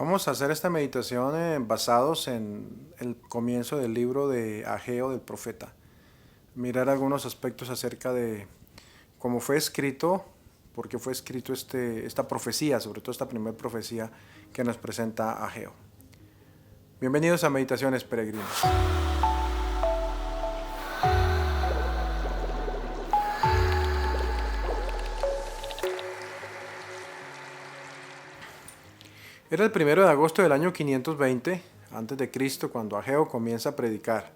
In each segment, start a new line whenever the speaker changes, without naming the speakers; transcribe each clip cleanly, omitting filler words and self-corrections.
Vamos a hacer esta meditación basados en el comienzo del libro de Ageo del profeta. Mirar algunos aspectos acerca de cómo fue escrito, por qué fue escrito esta profecía, sobre todo esta primera profecía que nos presenta Ageo. Bienvenidos a Meditaciones Peregrinas. Era el 1 de agosto del año 520 a.C. cuando Ageo comienza a predicar.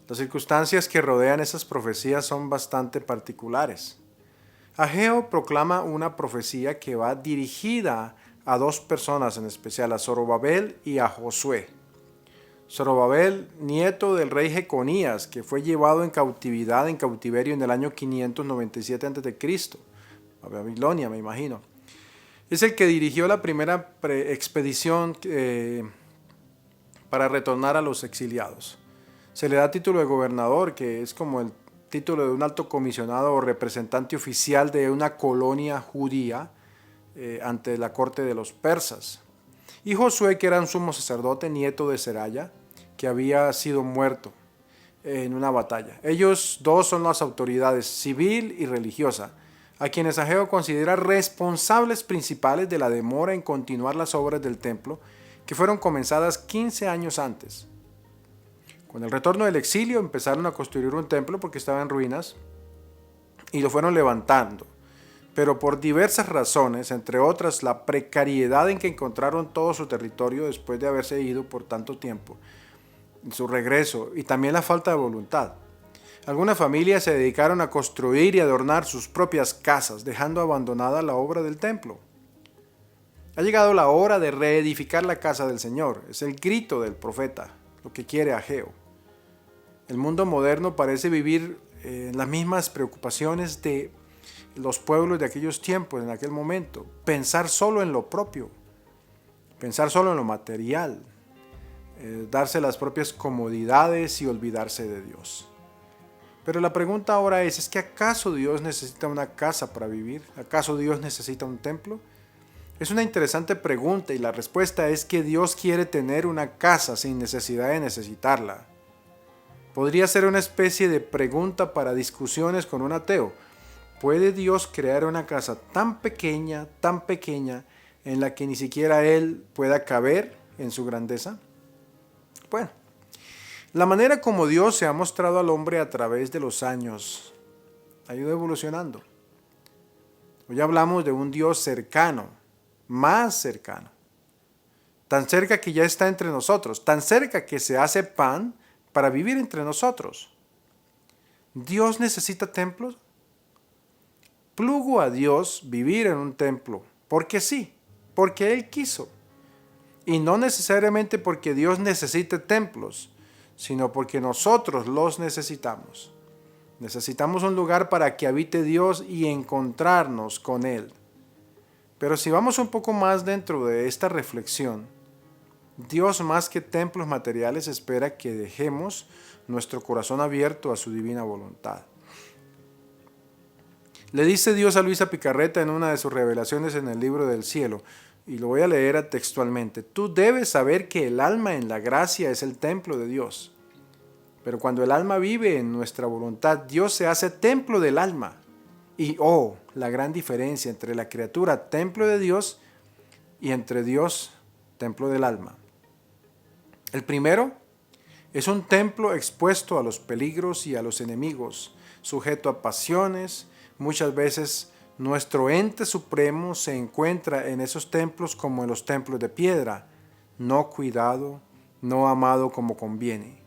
Las circunstancias que rodean esas profecías son bastante particulares. Ageo proclama una profecía que va dirigida a dos personas en especial, a Zorobabel y a Josué. Zorobabel, nieto del rey Jeconías, que fue llevado en cautiverio en el año 597 a.C., a Babilonia, me imagino. Es el que dirigió la primera expedición para retornar a los exiliados. Se le da título de gobernador, que es como el título de un alto comisionado o representante oficial de una colonia judía ante la corte de los persas. Y Josué, que era un sumo sacerdote, nieto de Seraya, que había sido muerto en una batalla. Ellos dos son las autoridades civil y religiosa, a quienes Ageo considera responsables principales de la demora en continuar las obras del templo, que fueron comenzadas 15 años antes. Con el retorno del exilio empezaron a construir un templo porque estaba en ruinas y lo fueron levantando, pero por diversas razones, entre otras la precariedad en que encontraron todo su territorio después de haberse ido por tanto tiempo, en su regreso, y también la falta de voluntad. Algunas familias se dedicaron a construir y adornar sus propias casas, dejando abandonada la obra del templo. Ha llegado la hora de reedificar la casa del Señor. Es el grito del profeta, lo que quiere Ageo. El mundo moderno parece vivir en las mismas preocupaciones de los pueblos de aquellos tiempos, en aquel momento. Pensar solo en lo propio, pensar solo en lo material, darse las propias comodidades y olvidarse de Dios. Pero la pregunta ahora es que ¿acaso Dios necesita una casa para vivir? ¿Acaso Dios necesita un templo? Es una interesante pregunta y la respuesta es que Dios quiere tener una casa sin necesidad de necesitarla. Podría ser una especie de pregunta para discusiones con un ateo. ¿Puede Dios crear una casa tan pequeña, en la que ni siquiera Él pueda caber en su grandeza? Bueno. La manera como Dios se ha mostrado al hombre a través de los años ha ido evolucionando. Hoy hablamos de un Dios cercano, más cercano, tan cerca que ya está entre nosotros, tan cerca que se hace pan para vivir entre nosotros. ¿Dios necesita templos? Plugo a Dios vivir en un templo, porque sí, porque Él quiso, y no necesariamente porque Dios necesite templos, sino porque nosotros los necesitamos. Necesitamos un lugar para que habite Dios y encontrarnos con Él. Pero si vamos un poco más dentro de esta reflexión, Dios más que templos materiales espera que dejemos nuestro corazón abierto a su divina voluntad. Le dice Dios a Luisa Picarreta en una de sus revelaciones en el libro del cielo, y lo voy a leer textualmente: tú debes saber que el alma en la gracia es el templo de Dios. Pero cuando el alma vive en nuestra voluntad, Dios se hace templo del alma. Y la gran diferencia entre la criatura, templo de Dios, y entre Dios, templo del alma. El primero es un templo expuesto a los peligros y a los enemigos, sujeto a pasiones. Muchas veces nuestro ente supremo se encuentra en esos templos como en los templos de piedra, no cuidado, no amado como conviene.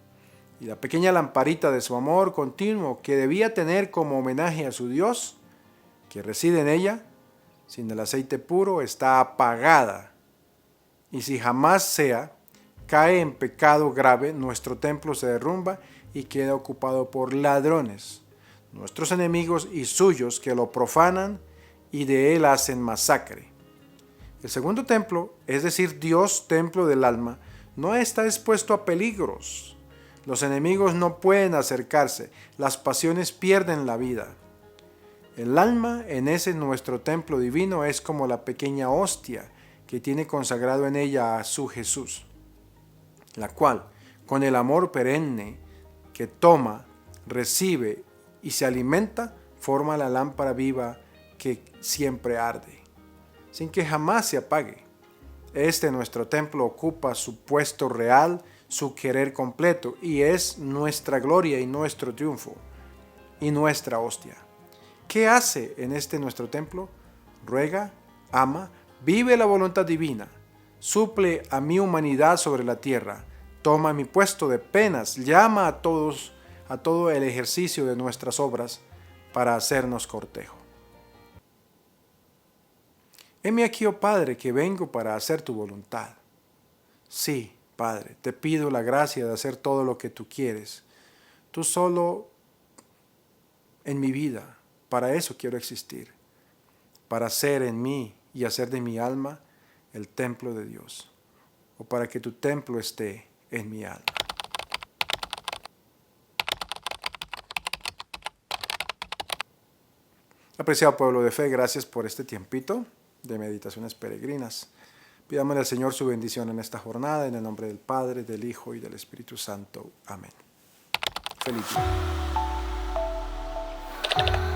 Y la pequeña lamparita de su amor continuo que debía tener como homenaje a su Dios, que reside en ella, sin el aceite puro, está apagada. Y si jamás cae en pecado grave, nuestro templo se derrumba y queda ocupado por ladrones, nuestros enemigos y suyos, que lo profanan y de él hacen masacre. El segundo templo, es decir, Dios, templo del alma, no está expuesto a peligros. Los enemigos no pueden acercarse, las pasiones pierden la vida. El alma en ese nuestro templo divino es como la pequeña hostia que tiene consagrado en ella a su Jesús, la cual, con el amor perenne que toma, recibe y se alimenta, forma la lámpara viva que siempre arde, sin que jamás se apague. Nuestro templo ocupa su puesto real, su querer completo, y es nuestra gloria y nuestro triunfo, y nuestra hostia. ¿Qué hace en nuestro templo? Ruega, ama, vive la voluntad divina, suple a mi humanidad sobre la tierra, toma mi puesto de penas, llama a todo el ejercicio de nuestras obras para hacernos cortejo. Heme aquí, oh Padre, que vengo para hacer tu voluntad. Sí, Padre, te pido la gracia de hacer todo lo que tú quieres. Tú solo en mi vida, para eso quiero existir, para ser en mí y hacer de mi alma el templo de Dios, o para que tu templo esté en mi alma. Apreciado pueblo de fe, gracias por este tiempito de meditaciones peregrinas. Pidámosle al Señor su bendición en esta jornada, en el nombre del Padre, del Hijo y del Espíritu Santo. Amén. Feliz día.